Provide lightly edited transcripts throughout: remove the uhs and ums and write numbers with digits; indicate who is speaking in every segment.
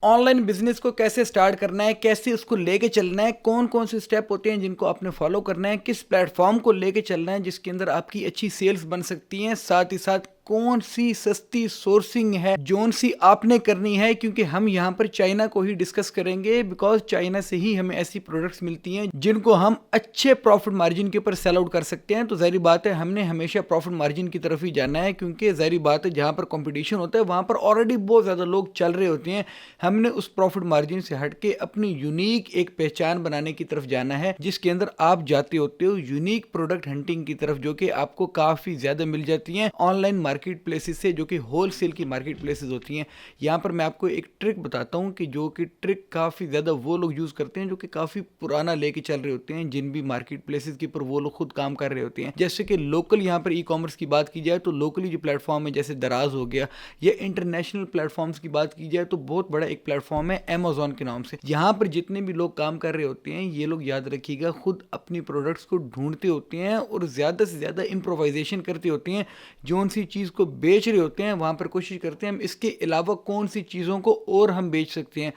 Speaker 1: Online business को कैसे start करना है, कैसे उसको लेके चलना है, कौन कौन से स्टेप होते हैं जिनको आपने फॉलो करना है, किस प्लेटफॉर्म को लेके चलना है जिसके अंदर आपकी अच्छी सेल्स बन सकती हैं, साथ ही साथ कौन सी सस्ती सोर्सिंग है जोन सी आपने करनी है, क्योंकि हम यहाँ पर चाइना को ही डिस्कस करेंगे बिकॉज चाइना से ही हमें ऐसी प्रोडक्ट्स मिलती हैं जिनको हम अच्छे प्रॉफिट मार्जिन के ऊपर सेल आउट कर सकते हैं। तो जाहिर बात है हमने हमेशा प्रॉफिट मार्जिन की तरफ ही जाना है, क्योंकि जाहिर बात है जहाँ पर कंपटीशन होता है वहाँ पर ऑलरेडी बहुत ज़्यादा लोग चल रहे होते हैं। हमने उस प्रॉफिट मार्जिन से हटके अपनी यूनिक एक पहचान बनाने की तरफ जाना है, जिसके अंदर आप जाते होते हो यूनिक प्रोडक्ट हंटिंग की तरफ, जो कि आपको काफ़ी ज़्यादा मिल जाती हैं ऑनलाइन मार्केट प्लेसेस से, जो कि होल सेल की मार्केट प्लेसेस होती हैं। यहाँ पर मैं आपको एक ट्रिक बताता हूँ कि जो कि ट्रिक काफ़ी ज़्यादा वो लोग यूज़ करते हैं जो कि काफ़ी पुराना लेके चल रहे होते हैं, जिन भी मार्केट प्लेसेस के ऊपर वो लोग खुद काम कर रहे होते हैं। जैसे कि लोकल यहाँ पर ई कॉमर्स की बात की जाए तो लोकली जो प्लेटफॉर्म है जैसे दराज हो गया, या इंटरनेशनल प्लेटफॉर्म्स की बात की जाए तो बहुत बड़ा एक प्लेटफॉर्म है अमेजोन के नाम से। यहाँ पर जितने भी लोग काम कर रहे होते हैं ये लोग याद रखिएगा खुद अपनी प्रोडक्ट्स को ढूंढते होते हैं और ज़्यादा से ज़्यादा इम्प्रोवाइजेशन करते होते हैं। जोन सी चीज़ को बेच रहे होते हैं वहाँ पर कोशिश करते हैं हम इसके अलावा कौन सी चीज़ों को और हम बेच सकते हैं।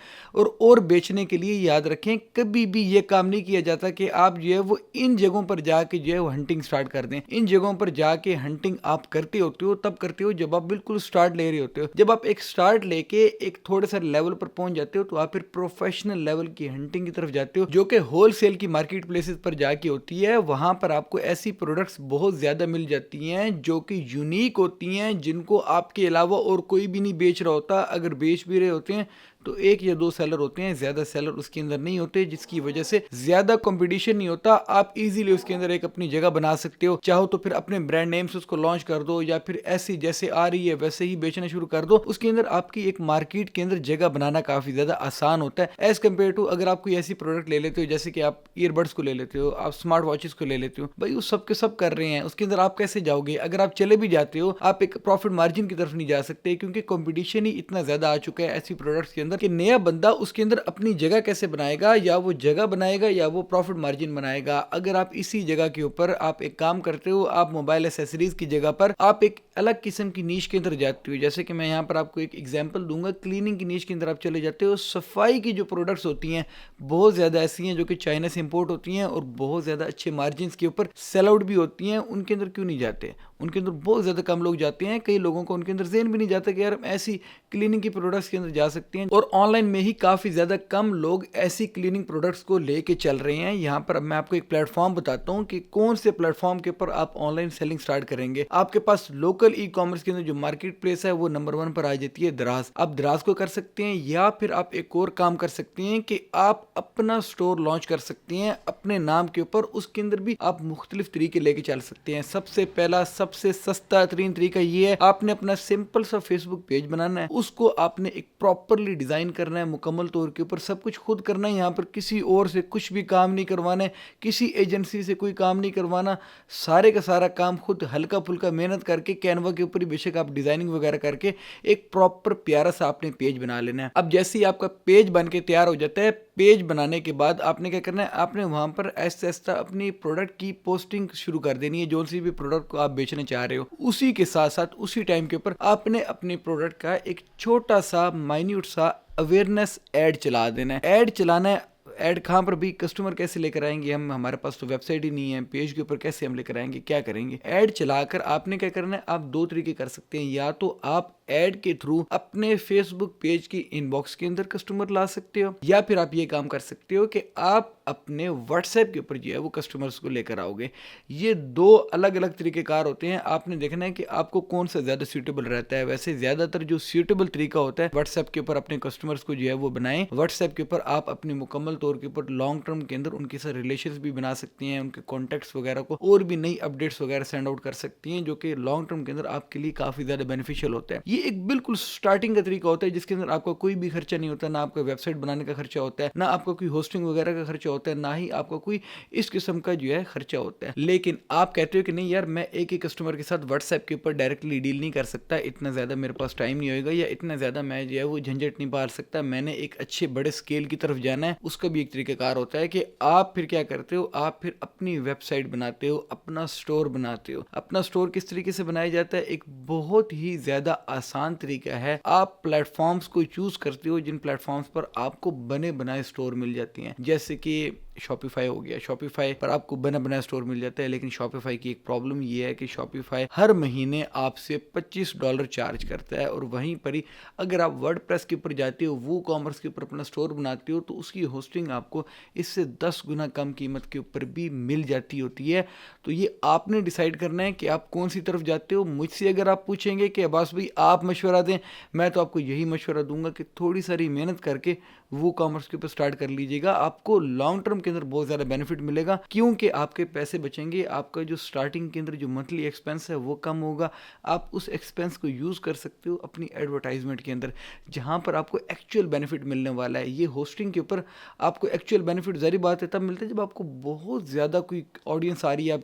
Speaker 1: और बेचने के लिए याद रखें कभी भी ये काम नहीं किया जाता कि आप जो है वो इन जगहों पर जाके जो है वो हंटिंग स्टार्ट कर दें। इन जगहों पर जाके हंटिंग आप करते होते हो तब करते हो जब आप बिल्कुल स्टार्ट ले रहे होते हो। जब आप एक स्टार्ट लेके एक थोड़े से लेवल पर पहुंच जाते हो तो आप फिर प्रोफेशनल लेवल की हंटिंग की तरफ जाते हो, जो कि होल सेल की मार्केट प्लेसेस पर जाके होती है। वहां पर आपको ऐसी प्रोडक्ट्स बहुत ज्यादा मिल जाती हैं जो कि यूनिक होती हैं, जिनको आपके अलावा और कोई भी नहीं बेच रहा होता। अगर बेच भी रहे होते हैं तो एक या दो सेलर होते हैं, ज्यादा सेलर उसके अंदर नहीं होते, जिसकी वजह से ज्यादा कंपटीशन नहीं होता। आप इजीली उसके अंदर एक अपनी जगह बना सकते हो। चाहो तो फिर अपने ब्रांड नेम से उसको लॉन्च कर दो, या फिर ऐसी जैसे आ रही है वैसे ही बेचना शुरू कर दो। उसके अंदर आपकी एक मार्केट के अंदर जगह बनाना काफी ज्यादा आसान होता है एज कम्पेयर टू अगर आप कोई ऐसी प्रोडक्ट ले लेते हो जैसे कि आप ईयरबड्स को ले लेते हो, आप स्मार्ट वॉचेस को ले लेते हो। भाई वो सब के सब कर रहे हैं, उसके अंदर आप कैसे जाओगे? अगर आप चले भी जाते हो आप एक प्रॉफिट मार्जिन की तरफ नहीं जा सकते, क्योंकि कंपटीशन ही इतना ज्यादा आ चुका है ऐसी प्रोडक्ट्स के अंदर कि नया बंदा उसके अंदर अपनी जगह कैसे बनाएगा, या वो जगह बनाएगा या वो प्रॉफिट मार्जिन बनाएगा। अगर आप इसी जगह के ऊपर आप एक काम करते हो, आप मोबाइल एसेसरीज की जगह पर आप एक अलग किस्म की नीश के अंदर जाते हो। जैसे कि मैं यहाँ पर आपको एक एग्जांपल दूंगा, क्लीनिंग की नीश के अंदर आप चले जाते हो। सफाई की जो प्रोडक्ट्स होती हैं बहुत ज्यादा ऐसी हैं जो कि चाइना से इंपोर्ट होती हैं और बहुत ज्यादा अच्छे मार्जिन के ऊपर सेल आउट भी होती हैं। उनके अंदर क्यों नहीं जाते? उनके अंदर बहुत ज्यादा कम लोग जाते हैं। कई लोगों को उनके अंदर ज़हन भी नहीं जाता कि यार हम ऐसी क्लीनिंग की प्रोडक्ट्स के अंदर जा सकते हैं, और ऑनलाइन में ही काफी ज्यादा कम लोग ऐसी क्लीनिंग प्रोडक्ट्स को लेके चल रहे हैं। यहाँ पर अब मैं आपको एक प्लेटफॉर्म बताता हूँ कि कौन से प्लेटफॉर्म के ऊपर आप ऑनलाइन सेलिंग स्टार्ट करेंगे। आपके पास लोकल ई कॉमर्स के अंदर जो मार्केट प्लेस है वो नंबर 1 पर आ जाती है दराज। आप दराज को कर सकते हैं, या फिर आप एक और काम कर सकते हैं कि आप अपना स्टोर लॉन्च कर सकते हैं अपने नाम के ऊपर। उसके अंदर भी आप मुख्तलिफ तरीके लेके चल सकते हैं। सबसे पहला सबसे सस्ता तरीन तरीका ये है, आपने अपना सिंपल सा फेसबुक पेज बनाना है, उसको आपने एक प्रॉपरली डिजाइन करना है, मुकम्मल तौर के ऊपर सब कुछ खुद करना है। यहाँ पर किसी और से कुछ भी काम नहीं करवाना है, किसी एजेंसी से कोई काम नहीं करवाना, सारे का सारा काम खुद हल्का फुल्का मेहनत करके कैनवा के ऊपर ही बेशक आप डिजाइनिंग वगैरह करके एक प्रॉपर प्यारा सा आपने पेज बना लेना है। अब जैसे ही आपका पेज बन के तैयार हो जाता है, पेज बनाने के बाद आपने क्या करना है, आपने वहां पर ऐसा ऐसा अपनी प्रोडक्ट की पोस्टिंग शुरू कर देनी है। जो सी भी प्रोडक्ट को आप बेचना चाह रहे हो उसी के साथ साथ उसी टाइम के ऊपर आपने अपने प्रोडक्ट का एक छोटा सा माइन्यूट सा अवेयरनेस ऐड चला देना है। ऐड चलाना है। ऐड कहाँ पर भी, कस्टमर कैसे लेकर आएंगे हम, हमारे पास तो वेबसाइट ही नहीं है, पेज के ऊपर कैसे हम लेकर आएंगे, क्या करेंगे? ऐड चलाकर आपने क्या करना है, आप दो तरीके कर सकते हैं। या तो आप ऐड के थ्रू अपने फेसबुक पेज की इनबॉक्स के अंदर कस्टमर ला सकते हो, या फिर आप ये काम कर सकते हो कि आप अपने व्हाट्सएप के ऊपर जो है वो कस्टमर्स को लेकर आओगे। ये दो अलग अलग तरीके कार होते हैं। आपने देखना है कि आपको कौन सा ज्यादा सूटेबल रहता है। वैसे ज्यादातर जो सूटेबल तरीका होता है व्हाट्सएप के ऊपर अपने कस्टमर्स को जो है वो बनाएं। व्हाट्सएप के ऊपर आप अपनी मुकम्मल तौर के ऊपर लॉन्ग टर्म के अंदर उनके साथ रिलेशंस भी बना सकती हैं, उनके कॉन्टैक्ट्स वगैरह को और भी नई अपडेट्स वगैरह सेंड आउट कर सकती हैं, जो कि लॉन्ग टर्म के अंदर आपके लिए काफी ज्यादा बेनिफिशियल होता है। ये एक बिल्कुल स्टार्टिंग का तरीका होता है जिसके अंदर आपका कोई भी खर्चा नहीं होता, ना आपका वेबसाइट बनाने का खर्चा होता है, ना आपका कोई होस्टिंग वगैरह का खर्चा होता है, ना ही आपका कोई इस किस्म का जो है खर्चा होता है। लेकिन आप कहते हो कि नहीं यार मैं एक ही कस्टमर के साथ व्हाट्सएप के ऊपर डायरेक्टली डील नहीं कर सकता, इतना ज्यादा मेरे पास टाइम नहीं होगा, या इतना ज्यादा मैं जो है वो झंझट नहीं पाल सकता, मैंने एक अच्छे बड़े स्केल की तरफ जाना है, उसका भी ایک طریقہ کار ہوتا ہے کہ آپ پھر کیا کرتے ہو, آپ پھر اپنی ویب سائٹ بناتے ہو, اپنا سٹور بناتے ہو. اپنا سٹور کس طریقے سے بنایا جاتا ہے؟ ایک بہت ہی زیادہ آسان طریقہ ہے. آپ پلیٹ فارمز کو چوز کرتے ہو جن پلیٹ فارمز پر آپ کو بنے بنائے سٹور مل جاتی ہیں, جیسے کہ شاپیفائی ہو گیا. شاپیفائی پر آپ کو بنا بنایا سٹور مل جاتا ہے, لیکن شاپیفائی کی ایک پرابلم یہ ہے کہ شاپیفائی ہر مہینے آپ سے $25 چارج کرتا ہے, اور وہیں پر ہی اگر آپ ورڈ پریس کے اوپر جاتے ہو, وو کامرس کے اوپر اپنا سٹور بناتے ہو, تو اس کی ہوسٹنگ آپ کو اس سے 10 گنا کم قیمت کے اوپر بھی مل جاتی ہوتی ہے. تو یہ آپ نے ڈیسائیڈ کرنا ہے کہ آپ کون سی طرف جاتے ہو. مجھ سے اگر آپ پوچھیں گے کہ عباس بھائی آپ مشورہ دیں, میں تو آپ کو یہی مشورہ دوں گا کہ تھوڑی ساری محنت کر کے وہ کامرس کے اوپر سٹارٹ کر لیجیے گا. آپ کو لانگ ٹرم کے اندر بہت زیادہ بینیفٹ ملے گا, کیونکہ آپ کے پیسے بچیں گے. آپ کا جو سٹارٹنگ کے اندر جو منتھلی ایکسپینس ہے وہ کم ہوگا. آپ اس ایکسپینس کو یوز کر سکتے ہو اپنی ایڈورٹائزمنٹ کے اندر, جہاں پر آپ کو ایکچوئل بینیفٹ ملنے والا ہے. یہ ہوسٹنگ کے اوپر آپ کو ایکچوئل بینیفٹ ظاہری بات ہے تب ملتا ہے جب آپ کو بہت زیادہ کوئی آڈینس آ رہی ہے, آپ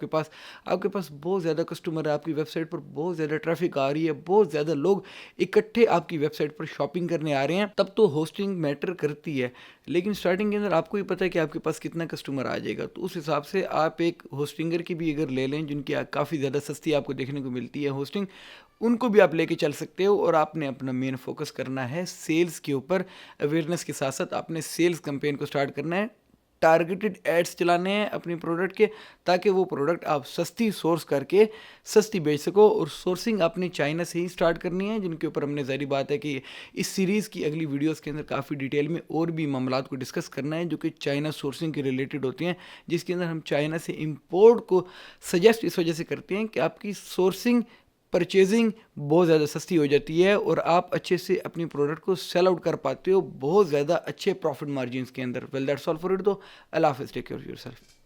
Speaker 1: کے پاس بہت زیادہ کسٹمر ہے, آپ کی ویب سائٹ پر بہت زیادہ ٹریفک آ رہی ہے, بہت زیادہ لوگ اکٹھے آپ کی ویب سائٹ پر شاپنگ کرنے آ رہے ہیں, تب تو ہوسٹنگ میٹر کرتی ہے. لیکن سٹارٹنگ کے اندر آپ کو ہی پتہ ہے کہ آپ کے پاس کتنا کسٹمر آ جائے گا, تو اس حساب سے آپ ایک ہوسٹنگر کی بھی اگر لے لیں, جن کی کافی زیادہ سستی آپ کو دیکھنے کو ملتی ہے ہوسٹنگ, ان کو بھی آپ لے کے چل سکتے ہو. اور آپ نے اپنا مین فوکس کرنا ہے سیلز کے اوپر. اویئرنیس کے ساتھ ساتھ آپ نے سیلز کمپین کو سٹارٹ کرنا ہے, ٹارگیٹڈ ایڈس چلانے ہیں اپنی پروڈکٹ کے, تاکہ وہ پروڈکٹ آپ سستی سورس کر کے سستی بیچ سکو. اور سورسنگ اپنی چائنا سے ہی سٹارٹ کرنی ہے, جن کے اوپر ہم نے ظاہری بات ہے کہ اس سیریز کی اگلی ویڈیوز کے اندر کافی ڈیٹیل میں اور بھی معاملات کو ڈسکس کرنا ہے, جو کہ چائنا سورسنگ کے ریلیٹڈ ہوتی ہیں, جس کے اندر ہم چائنا سے امپورٹ کو سجیسٹ اس وجہ سے کرتے ہیں کہ آپ کی سورسنگ پرچیزنگ بہت زیادہ سستی ہو جاتی ہے, اور آپ اچھے سے اپنی پروڈکٹ کو سیل آؤٹ کر پاتے ہو بہت زیادہ اچھے پروفٹ مارجنز کے اندر. Well that's all for it. دو اللہ حافظ, take care of your self.